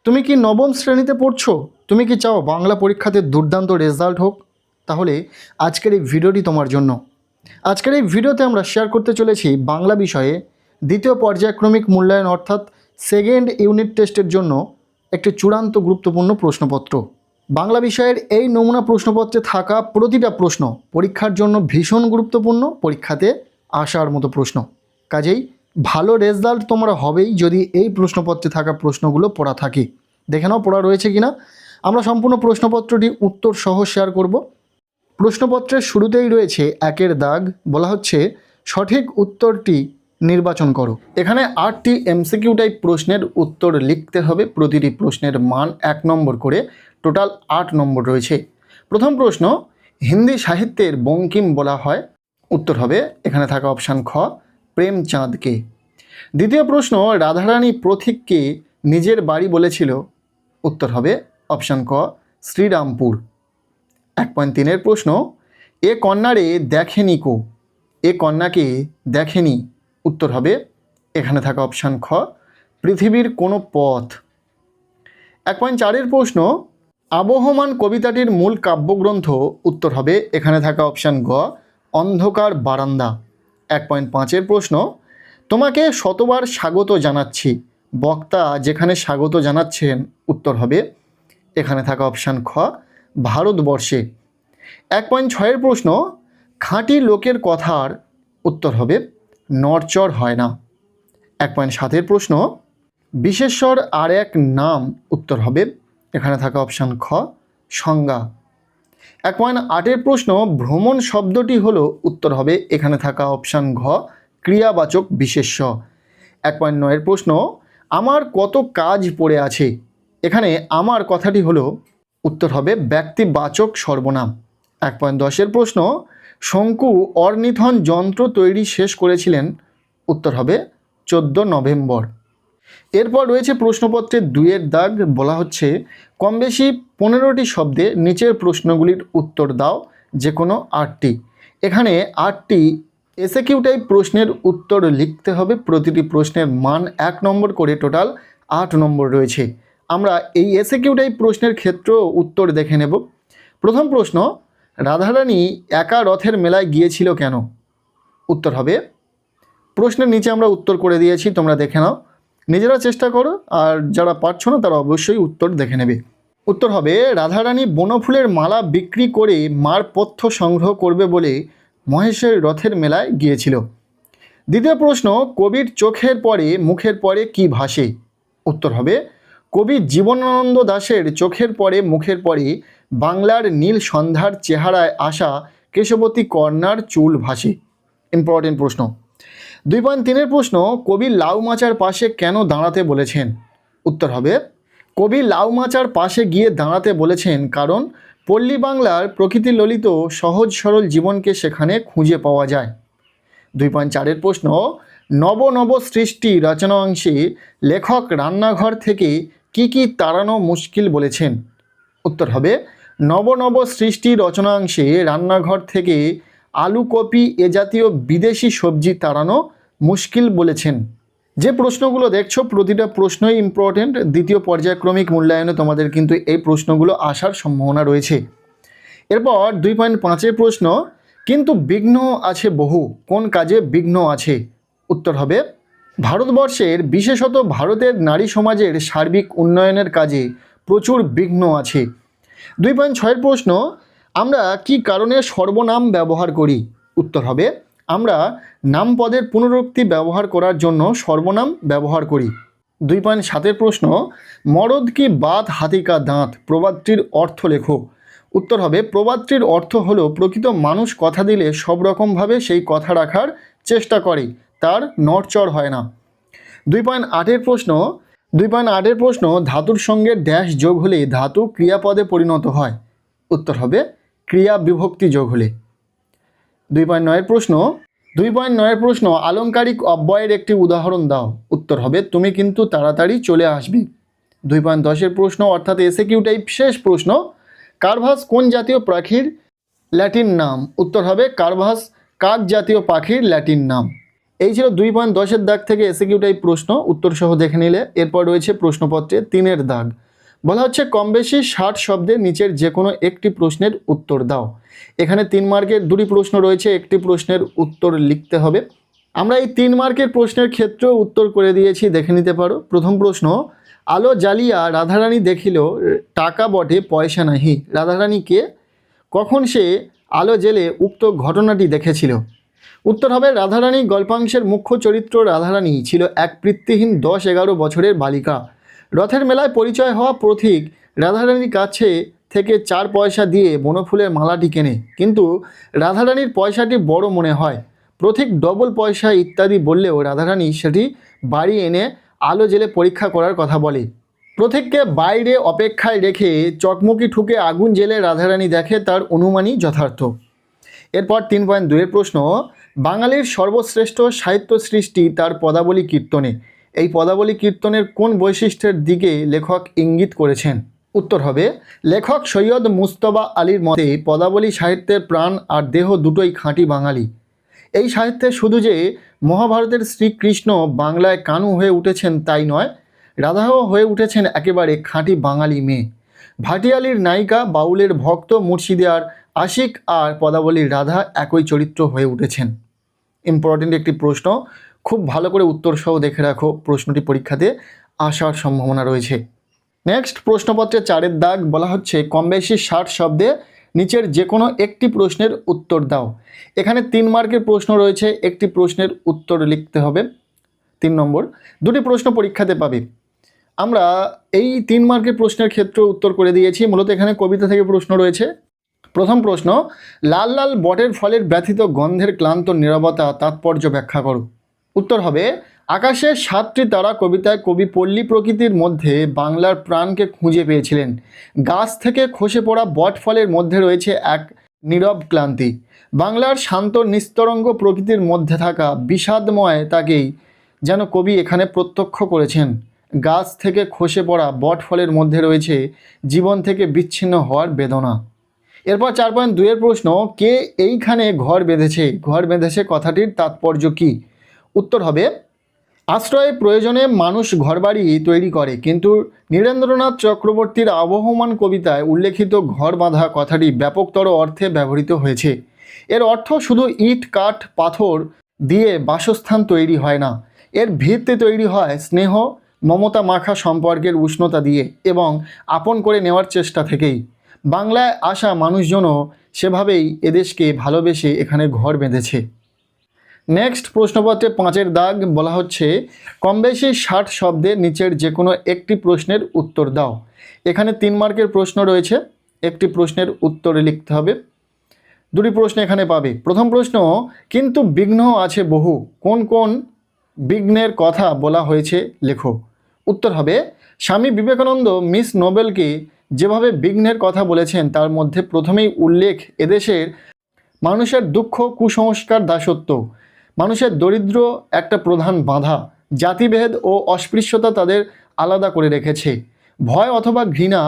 তুমি কি নবম শ্রেণীতে পড়ছো? তুমি কি চাও বাংলা পরীক্ষাতে দুর্দান্ত রেজাল্ট হোক? তাহলে আজকের এই ভিডিওটি তোমার জন্য। আজকের এই ভিডিওতে আমরা শেয়ার করতে চলেছি বাংলা বিষয়ে দ্বিতীয় পর্যায়ক্রমিক মূল্যায়ন অর্থাৎ সেকেন্ড ইউনিট টেস্টের জন্য একটি চূড়ান্ত গুরুত্বপূর্ণ প্রশ্নপত্র। বাংলা বিষয়ের এই নমুনা প্রশ্নপত্রে থাকা প্রতিটা প্রশ্ন পরীক্ষার জন্য ভীষণ গুরুত্বপূর্ণ, পরীক্ষাতে আসার মতো প্রশ্ন। কাজেই ভালো রেজাল্ট তোমরা হবেই যদি এই প্রশ্নপত্রে থাকা প্রশ্নগুলো পড়া থাকে। দেখে নাও পড়া রয়েছে কিনা। আমরা সম্পূর্ণ প্রশ্নপত্রটি উত্তর সহ শেয়ার করব। প্রশ্নপত্রের শুরুতেই রয়েছে একের দাগ, বলা হচ্ছে সঠিক উত্তরটি নির্বাচন করো। এখানে 8টি এমসিকিউ টাইপ প্রশ্নের উত্তর লিখতে হবে। প্রতিটি প্রশ্নের মান 1 নম্বর করে, টোটাল 8 নম্বর রয়েছে। প্রথম প্রশ্ন, হিন্দি সাহিত্যের বঙ্কিম বলা হয়। উত্তর হবে এখানে থাকা অপশান খ, প্রেমচাঁদকে। দ্বিতীয় প্রশ্ন, রাধারানী পথিককে নিজের বাড়ি বলেছিল। উত্তর হবে অপশান ক, শ্রীরামপুর। 1.3-এর প্রশ্ন, এ কন্যারে দেখেনি কো। এ কন্যাকে দেখেনি। উত্তর হবে এখানে থাকা অপশান খ, পৃথিবীর কোনো পথ। 1.4-এর প্রশ্ন, আবহমান কবিতাটির মূল কাব্যগ্রন্থ। উত্তর হবে এখানে থাকা অপশান গ, অন্ধকার বারান্দা। 1.5-এর প্রশ্ন, তোমাকে শতবার স্বাগত জানাচ্ছি। বক্তা যেখানে স্বাগত জানাচ্ছেন। উত্তর হবে এখানে থাকা অপশান খ, ভারতবর্ষে। 1.6-এর প্রশ্ন, খাঁটি লোকের কথার। উত্তর হবে নড়চড় হয় না। 1.7-এর প্রশ্ন, বিশেষ্বর আর এক নাম। উত্তর হবে এখানে থাকা অপশান খ, সংজ্ঞা। 1.8-এর প্রশ্ন, ভ্রমণ শব্দটি হলো। উত্তর হবে এখানে থাকা অপশান ঘ, ক্রিয়াবাচক বিশেষ্য। 1.9-এর প্রশ্ন, আমার কত কাজ পড়ে আছে। এখানে আমার কথাটি হলো। উত্তর হবে ব্যক্তিবাচক সর্বনাম। 1.10-এর প্রশ্ন, শঙ্কু অর্নিথন যন্ত্র তৈরি শেষ করেছিলেন। উত্তর হবে 14 নভেম্বর। এরপর রয়েছে প্রশ্নপত্রের 2-এর দাগ, বলা হচ্ছে কম বেশি 15টি শব্দে নিচের প্রশ্নগুলির উত্তর দাও, যে কোনো 8টি। এখানে 8টি এসএকিউ টাইপ প্রশ্নের উত্তর লিখতে হবে। প্রতিটি প্রশ্নের মান 1 নম্বর করে, টোটাল 8 নম্বর রয়েছে। আমরা এই এসএকিউ টাইপ প্রশ্নের ক্ষেত্রেও উত্তর দেখে নেব। প্রথম প্রশ্ন, রাধারানী একা রথের মেলায় গিয়েছিল কেন। উত্তর হবে, প্রশ্নের নিচে আমরা উত্তর করে দিয়েছি, তোমরা দেখে নাও, নিজেরা চেষ্টা করো, আর যারা পারছো না তারা অবশ্যই উত্তর দেখে নেবে। উত্তর হবে, রাধারানী বনফুলের মালা বিক্রি করে মার পথ্য সংগ্রহ করবে বলে মহেশের রথের মেলায় গিয়েছিল। দ্বিতীয় প্রশ্ন, কবির চোখের পরে মুখের পরে কি ভাসে। উত্তর হবে, কবি জীবনানন্দ দাশের চোখের পরে মুখের পরে বাংলার নীল সন্ধ্যার চেহারায় আসা কেশবতী কন্যার চুল ভাসে। ইম্পর্টেন্ট প্রশ্ন। 2.3-এর প্রশ্ন, কবি লাউ মাচার পাশে কেন দাঁড়াতে বলেছেন। উত্তর হবে, কবি লাউ মাচার পাশে গিয়ে দাঁড়াতে বলেছেন কারণ পল্লী বাংলার প্রকৃতি ললিত সহজ সরল জীবনকে সেখানে খুঁজে পাওয়া যায়। 2.4-এর প্রশ্ন, নব নব সৃষ্টি রচনা অংশে লেখক রান্নাঘর থেকে কি কি তাড়ানো মুশকিল বলেছেন। উত্তর হবে, নব নব সৃষ্টি রচনাংশে রান্নাঘর থেকে আলু কপি এ জাতীয় বিদেশি সবজি তাড়ানো মুশকিল বলেছেন। যে প্রশ্নগুলো দেখছো প্রতিটা প্রশ্নই ইম্পর্টেন্ট। দ্বিতীয় পর্যায়ক্রমিক মূল্যায়নে তোমাদের কিন্তু এই প্রশ্নগুলো আসার সম্ভাবনা রয়েছে। এরপর 2.5-এর প্রশ্ন, কিন্তু বিঘ্ন আছে বহু, কোন কাজে বিঘ্ন আছে। উত্তর হবে, ভারতবর্ষের বিশেষত ভারতের নারী সমাজের সার্বিক উন্নয়নের কাজে প্রচুর বিঘ্ন আছে। 2.6-এর প্রশ্ন, আমরা কি কারণে সর্বনাম ব্যবহার করি। উত্তর হবে, আমরা নামপদের পুনরুক্তি ব্যবহার করার জন্য সর্বনাম ব্যবহার করি। 2.7-এর প্রশ্ন, মরদ কি বাত হাতি কা দাঁত প্রবাদটির অর্থ লেখো। উত্তর হবে, প্রবাদটির অর্থ হলো প্রকৃত মানুষ কথা দিলে সব রকমভাবে সেই কথা রাখার চেষ্টা করে, তার নড়চড় হয় না। 2.8-এর প্রশ্ন 2.8-এর প্রশ্ন, ধাতুর সঙ্গে ড্যাশ যোগ হলে ধাতু ক্রিয়াপদে পরিণত হয়। উত্তর হবে, ক্রিয়া বিভক্তি যোগ হলে। 2.9-এর প্রশ্ন 2.9-এর প্রশ্ন, আলংকারিক অব্যয়ের একটি উদাহরণ দাও। উত্তর হবে, তুমি কিন্তু তাড়াতাড়ি চলে আসবে। 2.10-এর প্রশ্ন অর্থাৎ এসএকিউ টাইপ শেষ প্রশ্ন, কার্ভাস কোন জাতীয় পাখির ল্যাটিন নাম। উত্তর হবে, কার্ভাস কাক জাতীয় পাখির ল্যাটিন নাম। এই ছিল 2.10-এর দাগ থেকে এসিকিউ টাইপ প্রশ্ন, উত্তর সহ দেখে নিলে। এরপর রয়েছে প্রশ্নপত্রে 3-এর দাগ, বলা হচ্ছে কম বেশি 60 শব্দে নিচের যে কোনো একটি প্রশ্নের উত্তর দাও। এখানে 3 মার্কের 2টি প্রশ্ন রয়েছে, একটি প্রশ্নের উত্তর লিখতে হবে। আমরা এই 3 মার্কের প্রশ্নের ক্ষেত্রেও উত্তর করে দিয়েছি, দেখে নিতে পারো। প্রথম প্রশ্ন, আলো জ্বালিয়া রাধারানী দেখিল টাকা বটে পয়সা নাহি। রাধারানী কে? কখন সে আলো জেলে উক্ত ঘটনাটি দেখেছিল? উত্তর হবে রাধারানী গল্পাংশের মুখ্য চরিত্র রাধারানী ছিল এক পিতৃহীন 10-11 বছরের বালিকা। রথের মেলায় পরিচয় হওয়া পথিক রাধারানীর কাছে থেকে 4 পয়সা দিয়ে বনফুলের মালাটি কেনে, কিন্তু রাধারানীর পয়সাটি বড় মনে হয়। পথিক ডবল পয়সা ইত্যাদি বললেও রাধারানী সেটি বাড়ি এনে আলো জেলে পরীক্ষা করার কথা বলে। পথিককে বাইরে অপেক্ষায় রেখে চকমকি ঠুকে আগুন জেলে রাধারানী দেখে, তার অনুমানই যথার্থ। এরপর 3.2-এর প্রশ্ন, বাঙালির সর্বশ্রেষ্ঠ সাহিত্য সৃষ্টি তার পদাবলী কীর্তনে। এই পদাবলী কীর্তনের কোন বৈশিষ্ট্যের দিকে লেখক ইঙ্গিত করেছেন? উত্তর হবে লেখক সৈয়দ মুজতবা আলীর মতে পদাবলী সাহিত্যের প্রাণ আর দেহ দুটোই খাঁটি বাঙালি। এই সাহিত্যে শুধু যে মহাভারতের শ্রীকৃষ্ণ বাংলায় কানু হয়ে উঠেছেন তাই নয়, রাধাও হয়ে উঠেছেন একেবারে খাঁটি বাঙালি মেয়ে। ভাটিয়ালির নায়িকা, বাউলের ভক্ত, মুর্শিদার আশিক আর পদাবলীর রাধা একই চরিত্র হয়ে উঠেছেন। ইম্পর্টেন্ট একটি প্রশ্ন, খুব ভালো করে উত্তর সহ দেখে রাখো, প্রশ্নটি পরীক্ষাতে আসার সম্ভাবনা রয়েছে। নেক্সট প্রশ্নপত্রে 4-এর দাগ, বলা হচ্ছে কম বেশি 60 শব্দে নিচের যে কোনো একটি প্রশ্নের উত্তর দাও। এখানে 3 মার্কের প্রশ্ন রয়েছে, একটি প্রশ্নের উত্তর লিখতে হবে। 3 নম্বর, 2টি প্রশ্ন পরীক্ষাতে পাবে। আমরা এই 3 মার্কের প্রশ্নের ক্ষেত্রে উত্তর করে দিয়েছি। মূলত এখানে কবিতা থেকে প্রশ্ন রয়েছে। প্রথম প্রশ্ন, লাল লাল বটের ফলের ব্যথিত গন্ধের ক্লান্ত নীরবতা তাৎপর্য ব্যাখ্যা করো। উত্তর হবে আকাশে 7টি তারা কবিতায় কবি পল্লী প্রকৃতির মধ্যে বাংলার প্রাণকে খুঁজে পেয়েছিলেন। গাছ থেকে খসে পড়া বট ফলের মধ্যে রয়েছে এক নীরব ক্লান্তি। বাংলার শান্ত নিস্তরঙ্গ প্রকৃতির মধ্যে থাকা বিষাদময় তাকেই যেন কবি এখানে প্রত্যক্ষ করেছেন। গাছ থেকে খসে পড়া বট ফলের মধ্যে রয়েছে জীবন থেকে বিচ্ছিন্ন হওয়ার বেদনা। এরপর 4.2-এর প্রশ্ন, কে এইখানে ঘর বেঁধেছে? ঘর বেঁধেছে কথাটির তাৎপর্য কী? উত্তর হবে আশ্রয়ের প্রয়োজনে মানুষ ঘরবাড়ি তৈরি করে, কিন্তু নীরেন্দ্রনাথ চক্রবর্তীর আবহমান কবিতায় উল্লেখিত ঘর বাঁধা কথাটি ব্যাপকতর অর্থে ব্যবহৃত হয়েছে। এর অর্থ শুধু ইট কাঠ পাথর দিয়ে বাসস্থান তৈরি হয় না, এর ভিত্তি তৈরি হয় স্নেহ মমতা মাখা সম্পর্কের উষ্ণতা দিয়ে এবং আপন করে নেওয়ার চেষ্টা থেকেই। বাংলায় আসা মানুষজনও সেভাবেই এদেশকে ভালোবেসে এখানে ঘর বেঁধেছে। নেক্সট প্রশ্নপত্রে 5-এর দাগ, বলা হচ্ছে কম বেশি 60 শব্দে নিচের যে কোনো একটি প্রশ্নের উত্তর দাও। এখানে 3 মার্কের প্রশ্ন রয়েছে, একটি প্রশ্নের উত্তর লিখতে হবে। 2টি প্রশ্ন এখানে পাবে। প্রথম প্রশ্ন, কিন্তু বিঘ্ন আছে বহু, কোন কোন বিঘ্নের কথা বলা হয়েছে লেখো। উত্তর হবে স্বামী বিবেকানন্দ মিস নোবেলকে যেভাবে বিঘ্নের কথা বলেছেন তার মধ্যে প্রথমেই উল্লেখ এদেশের মানুষের দুঃখ, কুসংস্কার, দাসত্ব, মানুষের দরিদ্র একটা প্রধান বাধা, জাতিভেদ ও অস্পৃশ্যতা তাদের আলাদা করে রেখেছে। ভয় অথবা ঘৃণা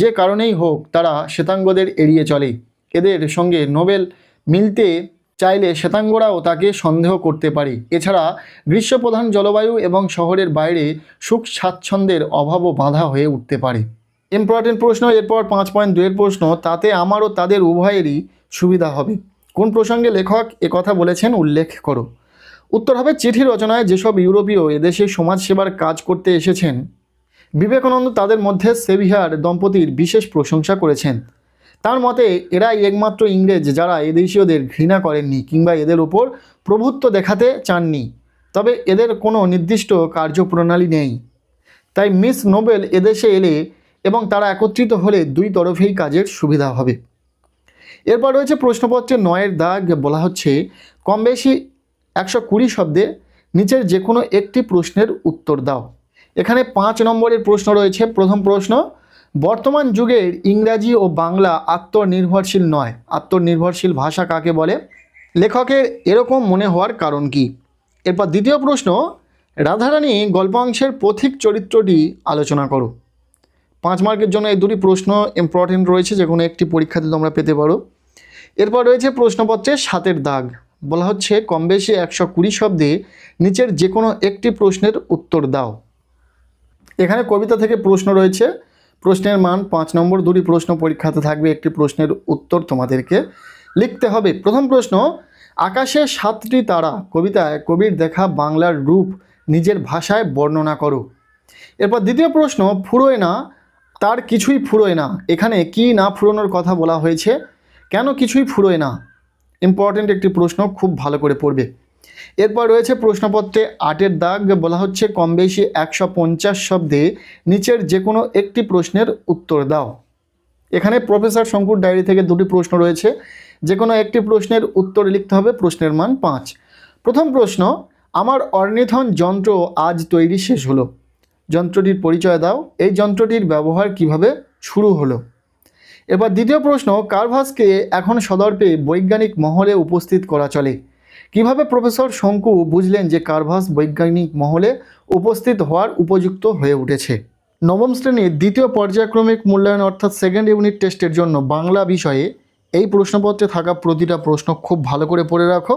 যে কারণেই হোক তারা শ্বেতাঙ্গদের এড়িয়ে চলে। এদের সঙ্গে নোবেল মিলতে চাইলে শ্বেতাঙ্গরাও তাকে সন্দেহ করতে পারে। এছাড়া গ্রীষ্মপ্রধান জলবায়ু এবং শহরের বাইরে সুখ স্বাচ্ছন্দ্যের অভাবও বাধা হয়ে উঠতে পারে। ইম্পর্টেন্ট প্রশ্ন। এরপর 5.2-এর প্রশ্ন, তাতে আমার ও তাদের উভয়েরই সুবিধা হবে। কোন প্রসঙ্গে লেখক কথা বলেছেন উল্লেখ করো। উত্তর হবে চিঠি রচনায় যেসব ইউরোপীয় এদেশে সমাজসেবার কাজ করতে এসেছেন, বিবেকানন্দ তাদের মধ্যে সেভিয়ার দম্পতির বিশেষ প্রশংসা করেছেন। তার মতে এরাই একমাত্র ইংরেজ যারা এদেশীয়দের ঘৃণা করেননি কিংবা এদের ওপর প্রভুত্ব দেখাতে চাননি, তবে এদের কোনো নির্দিষ্ট কার্যপ্রণালী নেই। তাই মিস নোবেল এদেশে এলে এবং তারা একত্রিত হলে দুই তরফেই কাজের সুবিধা হবে। এরপর রয়েছে প্রশ্নপত্রে 9-এর দাগ, বলা হচ্ছে কম বেশি 120 শব্দে নিচের যে কোনো একটি প্রশ্নের উত্তর দাও। এখানে 5 নম্বরের প্রশ্ন রয়েছে। প্রথম প্রশ্ন, বর্তমান যুগের ইংরাজি ও বাংলা আত্মনির্ভরশীল নয়, আত্মনির্ভরশীল ভাষা কাকে বলে? লেখকের এরকম মনে হওয়ার কারণ কি? এরপর দ্বিতীয় প্রশ্ন, রাধারানী গল্পাংশের পথিক চরিত্রটি আলোচনা করো। 5 মার্কের জন্য এই 2টি প্রশ্ন ইম্পর্টেন্ট রয়েছে, যে কোনো একটি পরীক্ষাতে তোমরা পেতে পারো। এরপর রয়েছে প্রশ্নপত্রে 7-এর দাগ, বলা হচ্ছে কম বেশি 120 শব্দে নিচের যে কোনো একটি প্রশ্নের উত্তর দাও। এখানে কবিতা থেকে প্রশ্ন রয়েছে, প্রশ্নের মান 5 নম্বর। দুটি প্রশ্ন পরীক্ষাতে থাকবে, একটি প্রশ্নের উত্তর তোমাদেরকে লিখতে হবে। প্রথম প্রশ্ন, আকাশে 7টি তারা কবিতায় কবির দেখা বাংলার রূপ নিজের ভাষায় বর্ণনা করো। এরপর দ্বিতীয় প্রশ্ন, ফুরোয় না তার কিছুই ফুরোয় না, এখানে কি না ফুরোনোর কথা বলা হয়েছে, কেন কিছুই ফুরোয় না? ইম্পর্টেন্ট একটি প্রশ্ন, খুব ভালো করে পড়বে। এরপর রয়েছে প্রশ্নপত্রে 8-এর দাগ, বলা হচ্ছে কম বেশি 150 শব্দে নিচের যে কোনো একটি প্রশ্নের উত্তর দাও। এখানে প্রফেসর শঙ্কুর ডায়েরি থেকে দুটি প্রশ্ন রয়েছে, যে কোনো একটি প্রশ্নের উত্তর লিখতে হবে, প্রশ্নের মান 5। প্রথম প্রশ্ন, আমার অর্নিথন যন্ত্র আজ তৈরি শেষ হলো, যন্ত্রটির পরিচয় দাও, এই যন্ত্রটির ব্যবহার কিভাবে শুরু হলো। এবার দ্বিতীয় প্রশ্ন, কারভাসকে এখন সদর্পে বৈজ্ঞানিক মহলে উপস্থিত করা চলে, কিভাবে প্রফেসর শঙ্কু বুঝলেন যে কারভাস বৈজ্ঞানিক মহলে উপস্থিত হওয়ার উপযুক্ত হয়ে উঠেছে। নবম শ্রেণীর দ্বিতীয় পর্যায়ক্রমিক মূল্যায়ন অর্থাৎ সেকেন্ড ইউনিট টেস্টের জন্য বাংলা বিষয়ে এই প্রশ্নপত্রে থাকা প্রতিটা প্রশ্ন খুব ভালো করে পড়ে রাখো।